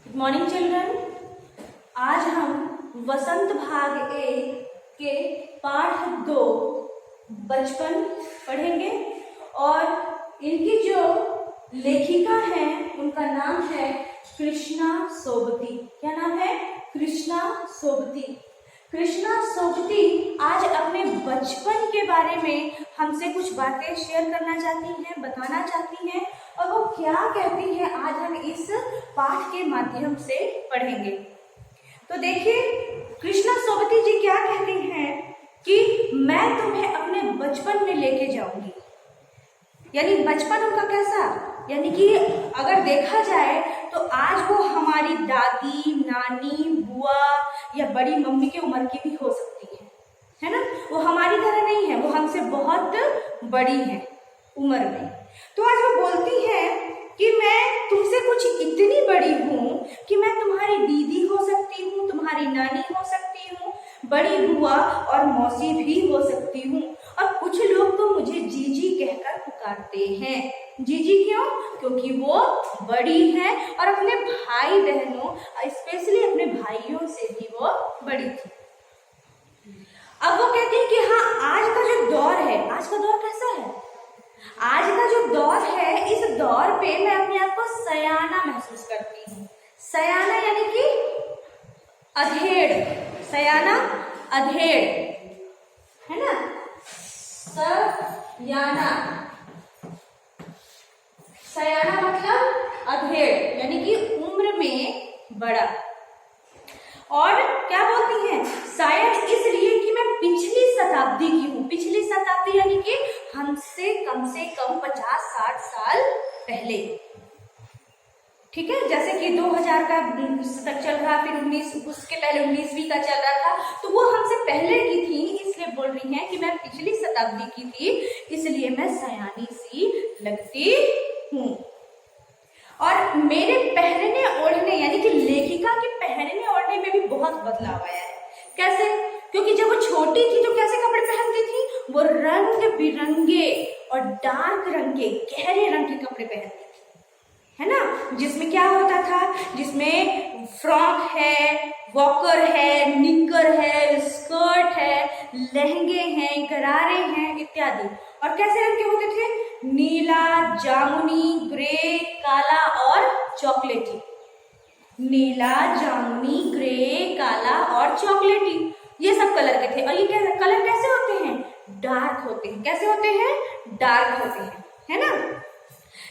Good morning children. आज हम वसंत भाग एक के पाठ 2 बचपन पढ़ेंगे और इनकी जो लेखिका है उनका नाम है कृष्णा सोबती। क्या नाम है? कृष्णा सोबती। कृष्णा सोबती आज अपने बचपन के बारे में हमसे कुछ बातें शेयर करना चाहती हैं, बताना चाहती हैं और वो क्या कहती हैं आज हम इस पाठ के माध्यम से पढ़ेंगे। तो देखिए कृष्णा सोबती जी क्या कहती हैं कि मैं तुम्हें अपने बचपन में लेके जाऊंगी। यानी बचपन उनका कैसा, यानी कि अगर देखा जाए तो आज वो हमारी दादी, नानी, बुआ या बड़ी मम्मी की उम्र की भी हो सकती है ना। वो हमारी तरह नहीं है, वो हमसे बहुत बड़ी है उम्र में। तो आज वो बोलती है कि मैं तुमसे कुछ इतनी बड़ी हूँ कि मैं तुम्हारी दीदी हो सकती हूँ, तुम्हारी नानी हो सकती हूँ, बड़ी बुआ और मौसी भी हो सकती हूँ। और कुछ लोग तो मुझे जीजी कहकर पुकारते हैं। जीजी क्यों? क्योंकि वो बड़ी है और अपने भाई बहनों, स्पेशली अपने भाइयों से भी वो बड़ी थी। अब वो कहती है कि हाँ, आज का जो दौर है, आज का दौर कैसा है? आज का जो दौर है, इस दौर पे मैं अपने आप को सयाना महसूस करती हूँ। सयाना यानी कि अधेड़, सयाना अधेड़ है ना। सयाना, सयाना मतलब अधेड़ यानी कि उम्र में बड़ा। और क्या बोलती हैं? शायद इसलिए कि मैं पिछली शताब्दी की हूँ। पिछली शताब्दी यानी कि हमसे कम से कम 50-60 साल पहले। ठीक है, जैसे कि 2000 का तक चल रहा, फिर 19, उसके पहले 19वीं का चल रहा था, तो वो हमसे पहले की थी, इसलिए बोल रही हैं कि मैं पिछली शताब्दी की थी, इसलिए मैं सयानी सी लगती हूँ। और मेरे पहनने ओढ़ने यानी कि लेखिका के पहनने ओढ़ने में भी बहुत बदलाव आया है। कैसे? क्योंकि जब वो छोटी थी तो कैसे कपड़े पहनती थी? वो रंग बिरंगे और डार्क रंग के, गहरे रंग के कपड़े पहनती थी, है ना। जिसमें क्या होता था? जिसमें फ्रॉक है, वॉकर है, निकर है, स्कर्ट है, लहंगे हैं, गरारे हैं इत्यादि। और कैसे रंग के होते थे? नीला, जामुनी, ग्रे, काला और चॉकलेटी। नीला, जामुनी, ग्रे, काला और चॉकलेटी, ये सब कलर के थे। और ये कलर कैसे होते हैं? डार्क होते हैं। कैसे होते हैं? डार्क होते हैं, है ना।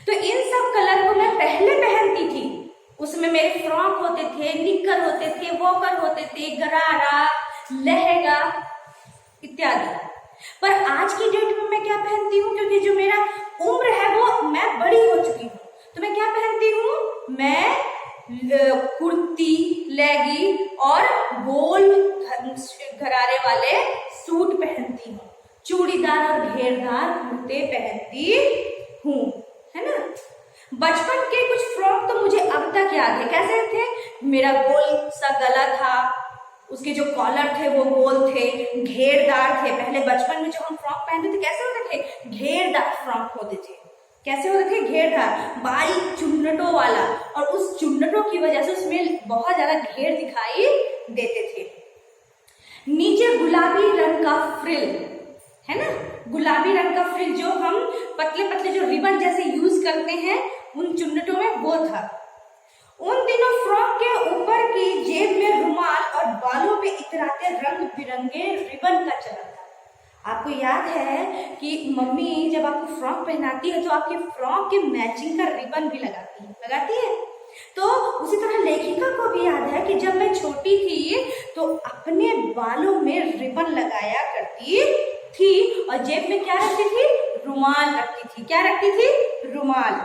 तो इन सब कलर को मैं पहले पहनती थी। उसमें मेरे फ्रॉक होते थे, निक्कर होते थे, वॉकर होते थे, गरारा, लहंगा इत्यादि। पर आज की डेट में मैं क्या पहनती हूँ? क्योंकि जो मेरा उम्र है वो, मैं बड़ी हो चुकी हूँ, तो मैं क्या पहनती हूँ? मैं कुर्ती, लेगी और गोल घरारे वाले सूट पहनती हूँ, चूड़ीदार और घेरदार कुर्ते पहनती हूँ, है ना। बचपन के कुछ फ्रॉक तो मुझे अब तक याद है। कैसे थे? मेरा गोल सा गला था, उसके जो कॉलर थे वो गोल थे, घेरदार थे। पहले बचपन में जो हम फ्रॉक पहनते थे कैसे होते थे? घेरदार फ्रॉक होते थे। कैसे होते थे? घेरदार, बारीक चुन्नटों वाला, और उस चुन्नटों की वजह से उसमें बहुत ज्यादा घेर दिखाई देते थे। नीचे गुलाबी रंग का फ्रिल, है ना, गुलाबी रंग का फ्रिल जो हम पतले पतले जो रिबन जैसे यूज करते हैं उन चुन्नटों में वो था। उन दिनों फ्रॉक के ऊपर की जेब में रुमाल और बालों पे इतराते रंग बिरंगे रिबन का चलन था। आपको याद है कि मम्मी जब आपको फ्रॉक पहनाती है तो आपके फ्रॉक के मैचिंग का रिबन भी लगाती है। तो उसी तरह लेखिका को भी याद है कि जब मैं छोटी थी तो अपने बालों में रिबन लगाया करती थी और जेब में क्या रखती थी? रुमाल रखती थी। क्या रखती थी? रुमाल।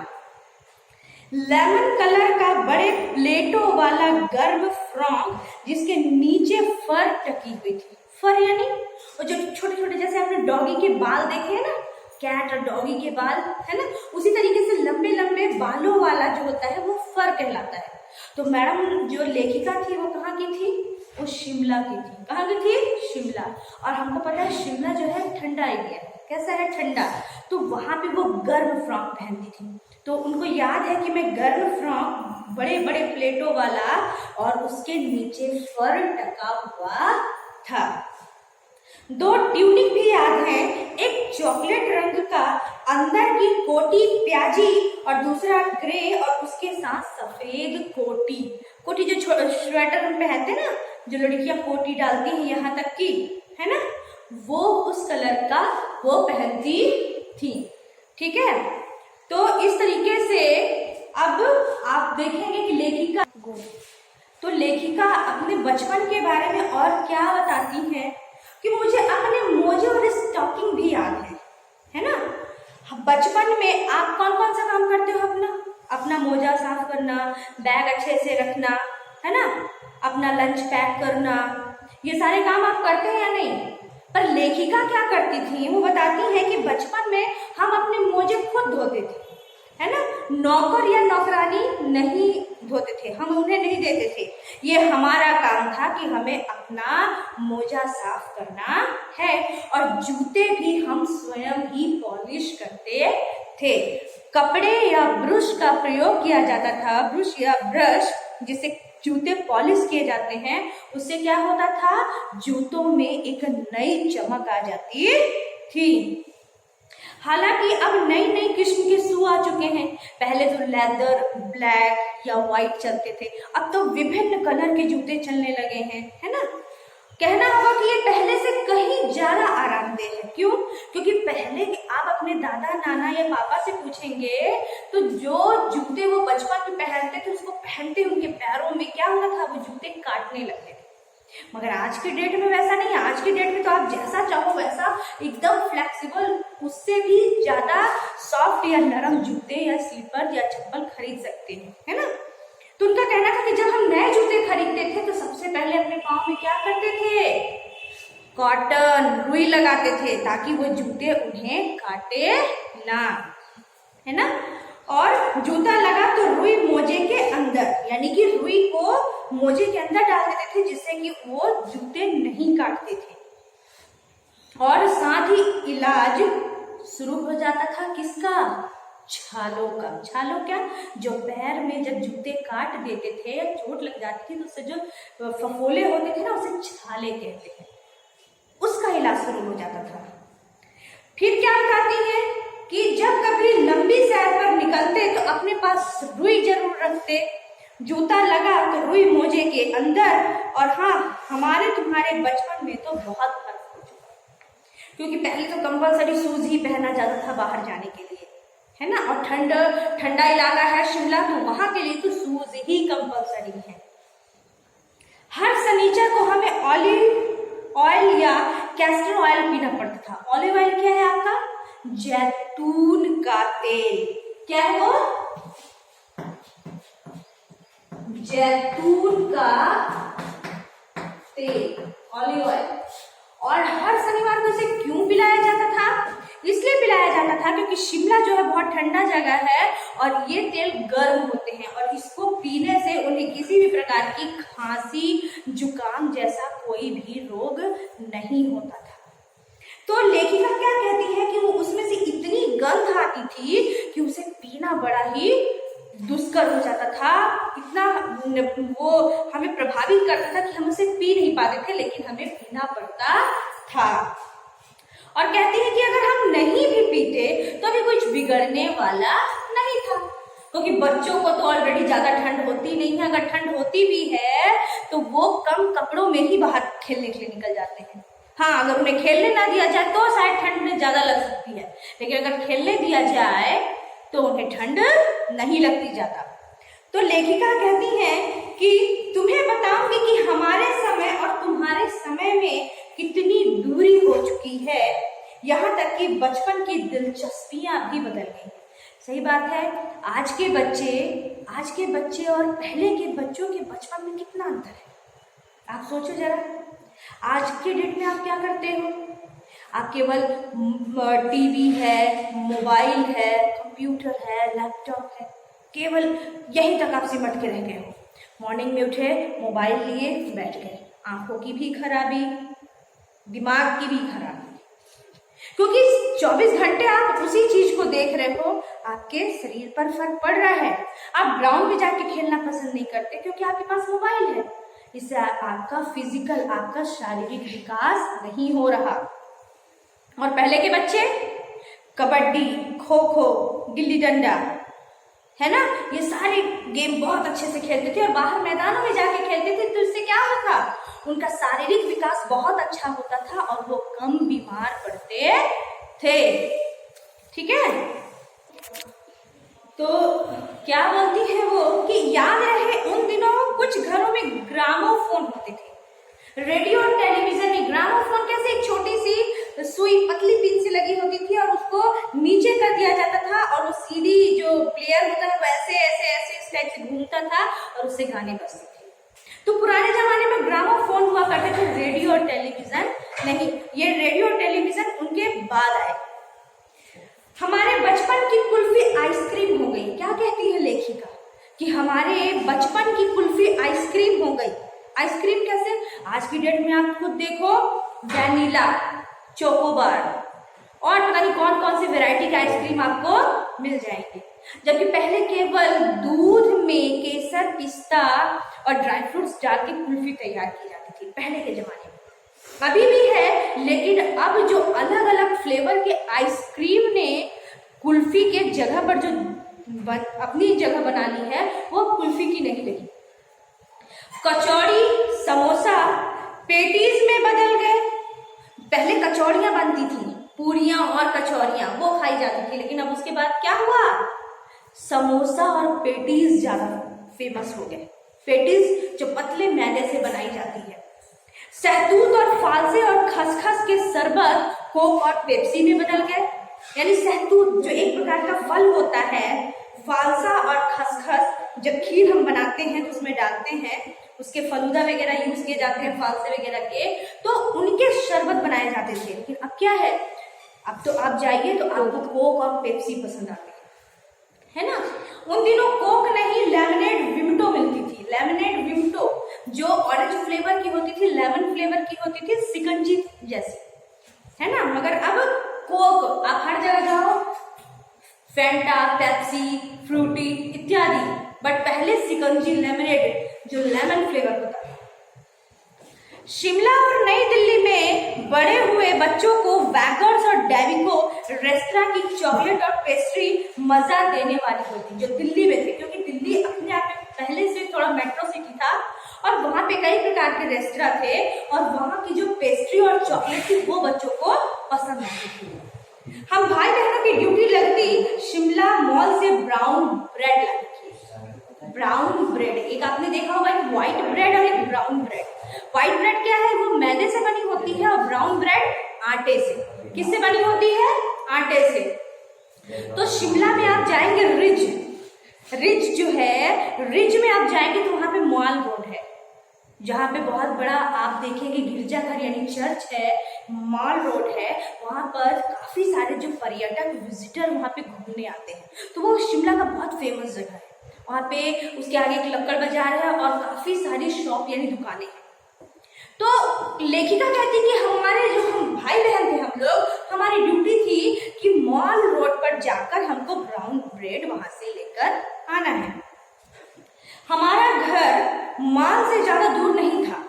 लेमन कलर का बड़े प्लेटों वाला गर्म फ्रॉक जिसके नीचे फर टकी हुई थी। फर यानी और जो छोटे छोटे, जैसे आपने डॉगी के बाल देखे हैं ना, कैट और डॉगी के बाल, है ना, उसी तरीके से लंबे लंबे बालों वाला जो होता है वो फर कहलाता है। तो मैडम जो लेखिका थी वो कहाँ की थी? वो शिमला की थी। कहाँ की थी? शिमला। और हमको पता है शिमला जो है ठंडा एरिया है। कैसा है? ठंडा। तो वहां पे वो गर्म फ्रॉक पहनती थी। तो उनको याद है कि मैं गर्म फ्रॉक बड़े बड़े प्लेटों वाला, और उसके नीचे फर टका हुआ था। 2 ट्यूनिक भी याद हैं, एक चॉकलेट रंग का अंदर की कोटी प्याजी और दूसरा ग्रे और उसके साथ सफेद कोटी। कोटी जो स्वेटर हम पहनते ना, जो लड़कियां कोटी डालती हैं यहाँ तक की, है ना, वो उस कलर का वो पहनती थी। ठीक है, तो इस तरीके से अब आप देखेंगे कि लेखिका अपने बचपन के बारे में और क्या बताती है कि मुझे अपने मोजे और स्टॉकिंग भी याद है ना। बचपन में आप कौन कौन सा काम करते हो? अपना मोजा साफ करना, बैग अच्छे से रखना, है ना, अपना लंच पैक करना, ये सारे काम आप करते हैं या नहीं? पर लेखिका क्या करती थी, वो बताती है कि बचपन में हम अपने मोजे खुद धोते थे, है ना, नौकर या नौकरानी नहीं धोते थे, हम उन्हें नहीं देते थे। ये हमारा काम था कि हमें अपना मोजा साफ करना है, और जूते भी हम स्वयं ही पॉलिश करते थे। कपड़े या ब्रश का प्रयोग किया जाता था, ब्रश या ब्रश जिससे जूते पॉलिश किए जाते हैं, उससे क्या होता था, जूतों में एक नई चमक आ जाती थी। हालांकि अब नई नई किस्म के शू आ चुके हैं। पहले तो लेदर, ब्लैक या व्हाइट चलते थे, अब तो विभिन्न कलर के जूते चलने लगे हैं, है ना। कहना होगा कि ये पहले से कहीं ज्यादा आरामदेह है। क्यों? क्योंकि पहले आप अपने दादा नाना या पापा से पूछेंगे तो जो जूते वो बचपन में पहनते थे, उसको पहनते उनके पैरों में क्या होता था, वो जूते काटने लगते थे। मगर आज के डेट में वैसा नहीं है। आज के डेट में तो आप जैसा चाहो वैसा एकदम फ्लेक्सिबल, उससे भी ज्यादा सॉफ्ट या नरम जूते या स्लीपर या चप्पल खरीद सकते हैं, है ना। तो उनका कहना था कि जब हम नए जूते खरीदते थे तो सबसे पहले अपने पाँव में क्या करते थे, कॉटन रुई लगाते थे, ताकि वो जूते उन्हें काटे ना, है ना। और जूता लगा तो रुई मोजे के अंदर, यानी कि रुई को मोजे के अंदर डाल देते थे, जिससे कि वो जूते नहीं काटते थे। और साथ ही इलाज शुरू हो जाता था किसका, छालों का। छालों क्या, जो पैर में जब जूते काट देते थे या चोट लग जाती थी तो उससे जो फफोले होते थे ना, उसे छाले कहते हैं, उसका इलाज शुरू हो जाता था। फिर क्या बताती है कि जब कभी लंबी सैर पर निकलते तो अपने पास रुई जरूर रखते, जूता लगा तो रुई मोजे के अंदर। और हाँ, हमारे तुम्हारे बचपन में तो बहुत फर्क हो चुका, क्योंकि पहले तो कंपलसरी शूज ही पहना जाता था बाहर जाने के लिए, है ना। और ठंडा इलाका है शिमला, तो वहां के लिए तो शूज ही कंपलसरी है। हर शनिचर को हमें ऑलिव ऑयल या कैस्टर ऑयल पीना पड़ता था। ऑलिव ऑयल क्या है आपका, जैतून का तेल। क्या है वो, जैतून का तेल, ऑलिव ऑयल। और हर शनिवार को इसे क्यों पिलाया जाता था, इसलिए पिलाया जाता था क्योंकि शिमला जो है बहुत ठंडा जगह है और ये तेल गर्म होते हैं, और इसको पीने से उन्हें किसी भी प्रकार की खांसी, जुकाम जैसा कोई भी रोग नहीं होता था। तो लेखिका क्या कहती है कि वो उसमें से इतनी गंध आती थी कि उसे पीना बड़ा ही दुष्कर हो जाता था, इतना वो हमें प्रभावित करता था कि हम उसे पी नहीं पाते थे, लेकिन हमें पीना पड़ता था। और कहती है कि अगर हम नहीं भी पीते तो भी कुछ बिगड़ने वाला नहीं था, क्योंकि बच्चों को तो ऑलरेडी ज्यादा ठंड होती नहीं है। अगर ठंड होती भी है तो वो कम कपड़ों में ही बाहर खेलने के लिए निकल जाते हैं। हाँ, अगर उन्हें खेलने ना दिया जाए तो शायद ठंड में ज्यादा लग सकती है, लेकिन अगर खेलने दिया जाए तो उन्हें ठंड नहीं लगती ज्यादा। तो लेखिका कहती है कि तुम्हें बताऊंगी कि हमारे समय और तुम्हारे समय में कितनी दूरी हो चुकी है, यहाँ तक कि बचपन की दिलचस्पियां भी बदल गई। सही बात है, आज के बच्चे और पहले के बच्चों के बचपन में कितना अंतर है। आप सोचो जरा, आज के डेट में आप क्या करते हो, आप केवल टीवी है, मोबाइल है, कंप्यूटर है, लैपटॉप है, केवल यही तक आप सिमट के रह गए हो। मॉर्निंग में उठे, मोबाइल लिए बैठ गए, आंखों की भी खराबी, दिमाग की भी खराबी, क्योंकि 24 घंटे आप उसी चीज को देख रहे हो, आपके शरीर पर फर्क पड़ रहा है। आप ग्राउंड में जाके खेलना पसंद नहीं करते क्योंकि आपके पास मोबाइल है। इससे आपका फिजिकल, आपका शारीरिक विकास नहीं हो रहा। और पहले के बच्चे कबड्डी, खो खो, गिल्ली डंडा, है ना, ये सारे गेम बहुत अच्छे से खेलते थे और बाहर मैदानों में जाके खेलते थे। तो इससे क्या होता, उनका शारीरिक विकास बहुत अच्छा होता था और वो कम बीमार पड़ते थे। ठीक है, तो क्या बोलती है वो कि याद रहे उन दिनों कुछ घरों में ग्रामोफोन होते थे, रेडियो और टेलीविजन में। ग्रामोफोन कैसे, एक छोटी सी सुई पतली पिन से लगी होती थी और उसको नीचे कर दिया जाता था और वो सीडी जो प्लेयर होता है वो ऐसे ऐसे ऐसे इस टाइप से घूमता था और उससे गाने बजते थे। तो पुराने जमाने में ग्रामोफोन हुआ करते थे, रेडियो और टेलीविजन नहीं। ये रेडियो और टेलीविजन उनके बाद आए। हमारे बचपन की कुल्फी आइसक्रीम हो गई। क्या कहती है लेखिका कि हमारे बचपन की कुल्फी आइसक्रीम हो गई। आइसक्रीम कैसे, आज की डेट में आप खुद देखो, वैनिला, चोकोबार और पता नहीं कौन कौन से वैरायटी का आइसक्रीम आपको मिल जाएंगे। जबकि पहले केवल दूध में केसर, पिस्ता और ड्राई फ्रूट्स डाल के कुल्फी तैयार की जाती थी पहले के जमाने में। अभी भी है, लेकिन अब जो अलग अलग फ्लेवर के आइसक्रीम ने कुल्फी के जगह पर जो अपनी जगह बना ली है वो कुल्फी की नहीं रही। कचौड़ी, समोसा पेटीज में बदल गए। पहले कचौड़ियां बनती थी, पूरियां और कचौड़ियां वो खाई जाती थी, लेकिन अब उसके बाद क्या हुआ, समोसा और पेटीज ज्यादा फेमस हो गए। पेटीज जो पतले मैदे से बनाई जाती है। सहतूत और फालसे और खसखस के शरबत कोक और पेप्सी में बदल गए। यानी सहतूत जो एक प्रकार का फल होता है, फालसा और खसखस जब खीर हम बनाते हैं तो उसमें डालते हैं, उसके फलूदा वगैरह यूज किए जाते हैं फालसे वगैरह के, तो उनके शरबत बनाए जाते थे। लेकिन अब क्या है, अब तो आप जाइए तो आपको कोक और पेप्सी पसंद आते हैं, है ना। उन दिनों कोक नहीं, लेमनेड विम्टो मिलती थी। लेमनेड विम्टो जो ऑरेंज फ्लेवर की होती थी, लेमन फ्लेवर की होती थी, सिकंजी जैसी, है ना। मगर अब कोक आप हर जगह जाओ, फैंटा, पेप्सी, फ्रूटी इत्यादि, बट पहले सिकंजी, लेमनेड जो लेमन फ्लेवर होता है। शिमला और नई दिल्ली में बड़े हुए बच्चों को वैगर्स और डेविको रेस्तरां की चॉकलेट और पेस्ट्री मजा देने वाली होती, जो दिल्ली में थे, क्योंकि दिल्ली अपने आप में पहले से थोड़ा मेट्रो सिटी था और वहां पे कई प्रकार के रेस्तरां थे और वहां की जो पेस्ट्री और चॉकलेट थी वो बच्चों को पसंद आती थी। हम भाई बहनों की ड्यूटी लगती, शिमला मॉल से ब्राउन ब्रेड लाती। ब्राउन ब्रेड, एक आपने देखा होगा, एक व्हाइट ब्रेड और एक ब्राउन ब्रेड। व्हाइट ब्रेड क्या है, वो मैदे से बनी होती है और ब्राउन ब्रेड आटे से। किससे बनी होती है, आटे से। तो शिमला में आप जाएंगे, रिज जो है, रिज में आप जाएंगे तो वहां पे मॉल रोड है, जहाँ पे बहुत बड़ा आप देखेंगे गिरजाघर यानी चर्च है, मॉल रोड है। वहां पर काफी सारे जो पर्यटक विजिटर वहां पे घूमने आते हैं, तो वो शिमला का बहुत फेमस जगह है। वहां पे उसके आगे एक लक्कड़ बाजार है और काफी सारी शॉप यानी दुकानें हैं। तो लेखिका कहती कि हमारे जो हम भाई बहन थे, हम लोग, हमारी ड्यूटी थी कि मॉल रोड पर जाकर हमको ब्राउन ब्रेड वहां से लेकर आना है। हमारा घर मॉल से ज्यादा दूर नहीं था,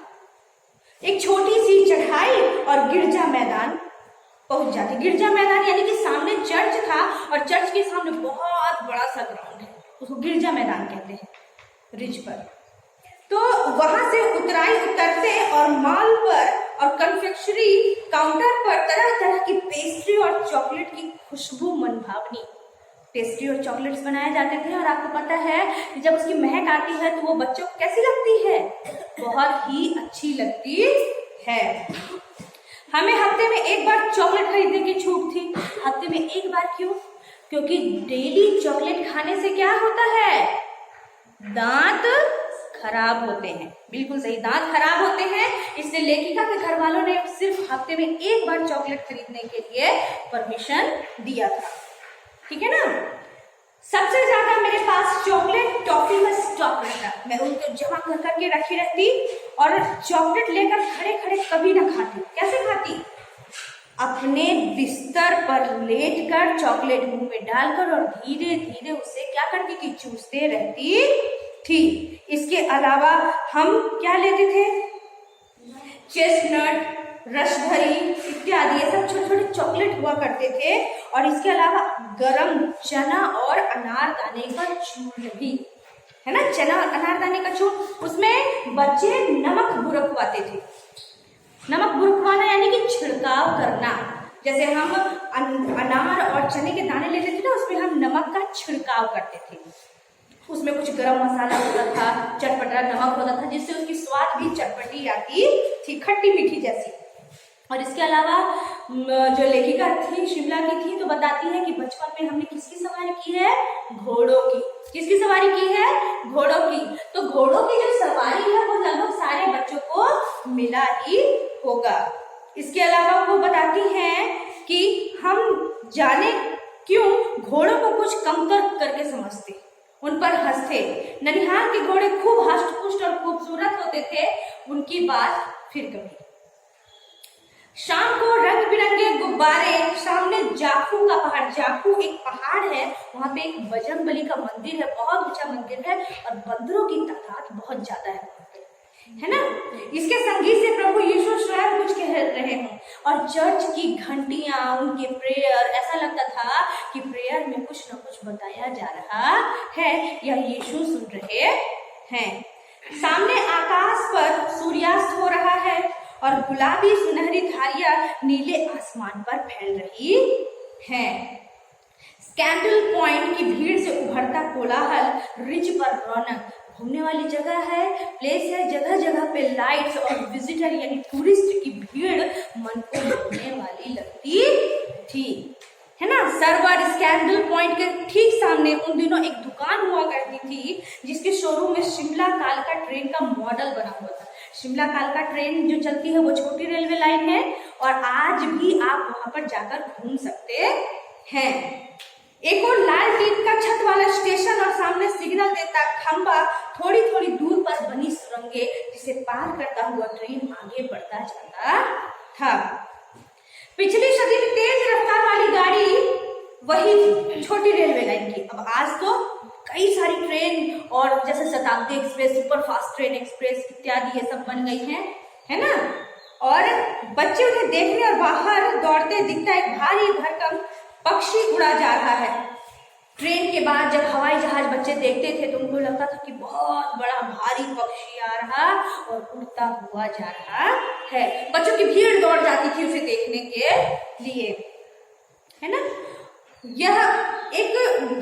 एक छोटी सी चढ़ाई और गिरजा मैदान पहुंच जाते। गिरजा मैदान यानी कि सामने चर्च था और चर्च के सामने बहुत बड़ा सा ग्राउंड है, उसको गिरजा मैदान कहते हैं, रिज पर। तो वहां से उतरते और मॉल पर और कन्फेक्शनरी काउंटर पर तरह तरह की पेस्ट्री और चॉकलेट की खुशबू मनभावनी पेस्ट्री और चॉकलेट्स बनाए जाते थे। और आपको पता है कि जब उसकी महक आती है तो वो बच्चों को कैसी लगती है, बहुत ही अच्छी लगती है। हमें हफ्ते में एक बार चॉकलेट खरीदने की छूट थी। हफ्ते में एक बार क्यों, क्योंकि डेली चॉकलेट खाने से क्या होता है, दांत खराब होते हैं। बिल्कुल सही, दांत खराब होते हैं। इसलिए लेखिका के घर वालों ने सिर्फ हफ्ते में एक बार चॉकलेट खरीदने के लिए परमिशन दिया था, ठीक है ना। सबसे ज्यादा मेरे पास चॉकलेट टॉफी में स्टॉक रहता, मैं उनको जमा कर करके रखी रहती और चॉकलेट लेकर खड़े खड़े कभी ना खाती। कैसे खाती, अपने बिस्तर पर लेटकर चॉकलेट मुंह में डालकर और धीरे धीरे उसे क्या करती थी, चूसते रहती थी। इसके अलावा हम क्या लेते थे, चेस्टनट, रसभरी इत्यादि, ये सब छोटे छोटे चॉकलेट हुआ करते थे। और इसके अलावा गरम चना और अनारदाने का चूर्ण भी, है ना, चना और अनारदाने का चूर्ण, उसमें बच्चे नमक बुरकवाते थे। नमक बुरकवाना यानी कि छिड़काव करना, जैसे हम अनार और चने के दाने लेते थे ना, उसमें हम नमक का छिड़काव करते थे। उसमें कुछ गरम मसाला होता था, चटपटा नमक होता था, जिससे उसकी स्वाद भी चटपटी आती थी, खट्टी मीठी जैसी। और इसके अलावा जो लेखिका थी शिमला की थी, तो बताती है कि बचपन में हमने किसकी सवारी की है, घोड़ों की। किसकी सवारी की है, घोड़ों की। तो घोड़ों की जो सवारी है वो लगभग सारे बच्चों को मिला ही होगा। इसके अलावा वो बताती हैं कि हम जाने क्यों घोड़ों को कुछ कमतर करके समझते, उन पर हंसते। ननिहाल के घोड़े खूब हष्ट-पुष्ट और खूबसूरत होते थे, उनकी बात फिर कभी। शाम को रंग बिरंगे गुब्बारे, सामने जाखू का पहाड़, जाखू एक पहाड़ है, वहां पे एक बजरंगबली का मंदिर है, बहुत ऊंचा मंदिर है और बंदरों की तादाद बहुत ज्यादा है ना। इसके संगीत से प्रभु यीशु स्वयं कुछ कह रहे हैं और चर्च की घंटियां, उनके प्रेयर, ऐसा लगता था कि प्रेयर में कुछ न कुछ बताया जा रहा है या यीशु सुन रहे हैं। सामने आकाश पर सूर्यास्त हो रहा है और गुलाबी सुनहरी धारियां नीले आसमान पर फैल रही हैं। स्कैंडल पॉइंट की भीड़ से उभरता कोलाहल, रिज पर रौनक, घूमने वाली जगह है, प्लेस है, जगह जगह पे लाइट्स और विजिटर यानी टूरिस्ट की भीड़ मन को लगने वाली लगती थी, है ना। सरवर स्कैंडल पॉइंट के ठीक सामने उन दिनों एक दुकान हुआ करती थी, जिसके शोरूम में शिमला कालका ट्रेन का मॉडल बना हुआ था। शिमला कालका ट्रेन जो चलती है वो छोटी रेलवे लाइन है और आज भी आप वहां पर जाकर घूम सकते हैं। एक और लाल टीन का छत वाला स्टेशन और सामने सिग्नल देता खंबा, थोड़ी थोड़ी दूर पर बनी सुरंगें, जिसे पार करता हुआ ट्रेन आगे बढ़ता जाता था। पिछली सदी में तेज रफ्तार वाली गाड़ी वही थी, छोटी रेलवे लाइन की। अब आज तो कई सारी ट्रेन और जैसे शताब्दी express, super fast train express इत्यादि ये सब बन गई हैं, है ना। और बच्चे उन्हें देखने और बाहर दौड़ते दिखता एक भारी भरकम पक्षी उड़ा जा रहा है। ट्रेन के बाद जब हवाई जहाज बच्चे देखते थे तो उनको लगता था कि बहुत बड़ा भारी पक्षी आ रहा और उड़ता हुआ जा रहा है। बच्चों की भीड़ दौड़ जाती थी उसे देखने के लिए, है ना। यह एक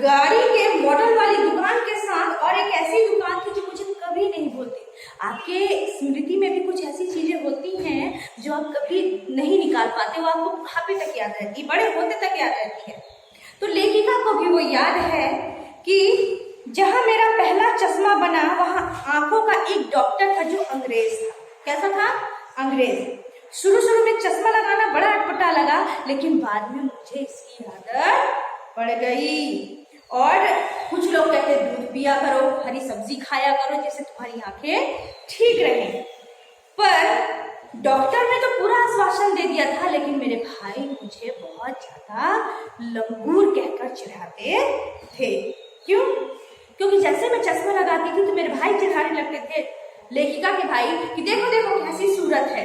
गाड़ी के मॉडल वाली दुकान के साथ और एक ऐसी दुकान थी जो मुझे कभी नहीं भूलती। आपके स्मृति में भी कुछ ऐसी चीजें होती हैं जो आप कभी नहीं निकाल पाते, वो आपको बुढ़ापे तक याद रहती है, बड़े होते तक याद रहती है। तो लेखिका को भी वो याद है कि जहां मेरा पहला चश्मा बना वहां आंखों का एक डॉक्टर था जो अंग्रेज था। कैसा था? अंग्रेज। शुरू शुरू में चश्मा लगाना बड़ा अटपटा लगा, लेकिन बाद में मुझे इसकी आदत पड़ गई। और कुछ लोग कहते दूध पिया करो, हरी सब्जी खाया करो, जिससे तुम्हारी आंखें ठीक रहे। पर डॉक्टर ने तो पूरा आश्वासन दे दिया था, लेकिन मेरे भाई मुझे बहुत ज्यादा लंगूर कहकर चिढ़ाते थे। क्यों? क्योंकि जैसे मैं चश्मा लगाती थी तो मेरे भाई चिढ़ाने लगते थे लेखिका के भाई कि देखो देखो कैसी सूरत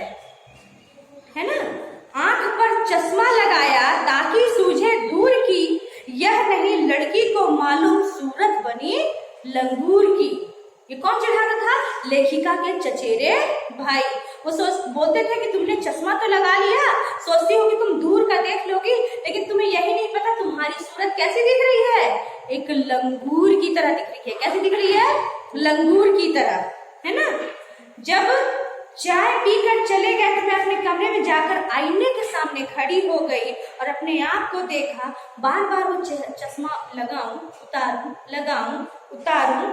है ना। आंख पर चश्मा लगाया ताकि सूझे दूर की, यह नहीं लड़की को मालूम सूरत बनी लंगूर की। ये कौन चिढ़ाता था? लेखिका के चचेरे भाई। वो बोलते थे कि तुमने चश्मा तो लगा लिया, सोचती हो कि तुम दूर का देख लोगी, लेकिन तुम्हें यही नहीं पता तुम्हारी सूरत कैसी दिख रही है, एक लंगूर की तरह दिख रही है। कैसी दिख रही है? लंगूर की तरह, है ना। जब चाय पीकर चले गए तो मैं अपने कमरे में जाकर आईने के सामने खड़ी हो गई और अपने आप को देखा। बार बार वो चश्मा लगाऊं उतारूं, लगाऊं उतारूं,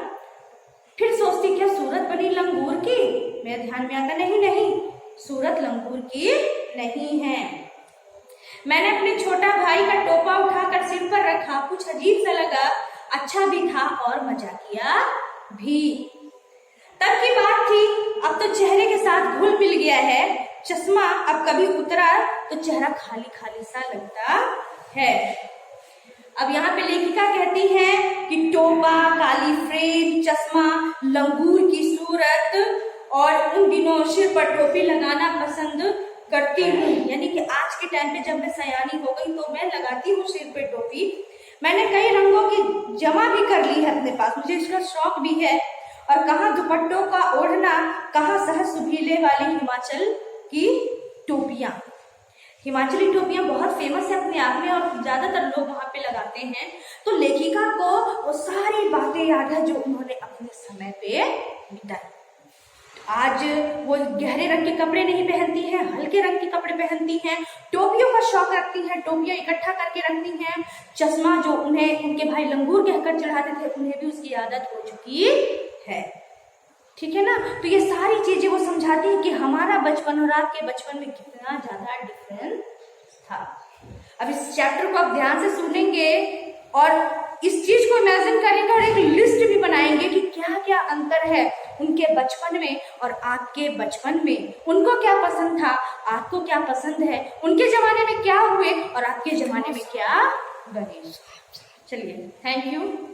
फिर सोचती क्या सूरत बनी लंगूर की? मेरे ध्यान में आता नहीं, सूरत लंगूर की नहीं है। मैंने अपने छोटा भाई का टोपा उठाकर सिर पर रखा, कुछ अजीब सा लगा, अच्छा भी था और मजाकिया भी। तब की बात थी, अब तो चेहरे के साथ घुल मिल गया है। चश्मा अब कभी उतरा तो चेहरा खाली खाली सा लगता है। अब यहाँ पे लेखिका कहती है कि टोपा, काली फ्रेम, चश्मा, लंगूर की सूरत और उन दिनों सिर पर टोपी लगाना पसंद करती हूँ। यानी कि आज के टाइम पे जब मैं सयानी हो गई तो मैं लगाती हूँ सिर पे टोपी। मैंने कई रंगों की जमा भी कर ली है अपने पास, मुझे इसका शौक भी है। और कहाँ दुपट्टों का ओढ़ना, कहाँ सहज सुभीले वाली हिमाचल की टोपियां। हिमाचली टोपियां बहुत फेमस है अपने आप में और ज्यादातर लोग वहां पे लगाते हैं। तो लेखिका को वो सारी बातें याद है जो उन्होंने अपने समय पे बिताई। आज वो गहरे रंग के कपड़े नहीं पहनती हैं, हल्के रंग के कपड़े पहनती हैं, टोपियों का शौक रखती हैं, टोपियां इकट्ठा करके रखती हैं। चश्मा जो उन्हें उनके भाई लंगूर कहकर चढ़ाते थे, उन्हें भी उसकी आदत हो चुकी है। ठीक है ना। तो ये सारी चीजें वो समझाती है कि हमारा बचपन और आपके बचपन में कितना ज्यादा डिफरेंस था। अब इस चैप्टर को आप ध्यान से सुनेंगे और इस चीज को इमेजिन करेंगे और एक लिस्ट भी बनाएंगे कि क्या क्या अंतर है उनके बचपन में और आपके बचपन में। उनको क्या पसंद था, आपको क्या पसंद है, उनके जमाने में क्या हुए और आपके जमाने में क्या बने। चलिए, थैंक यू।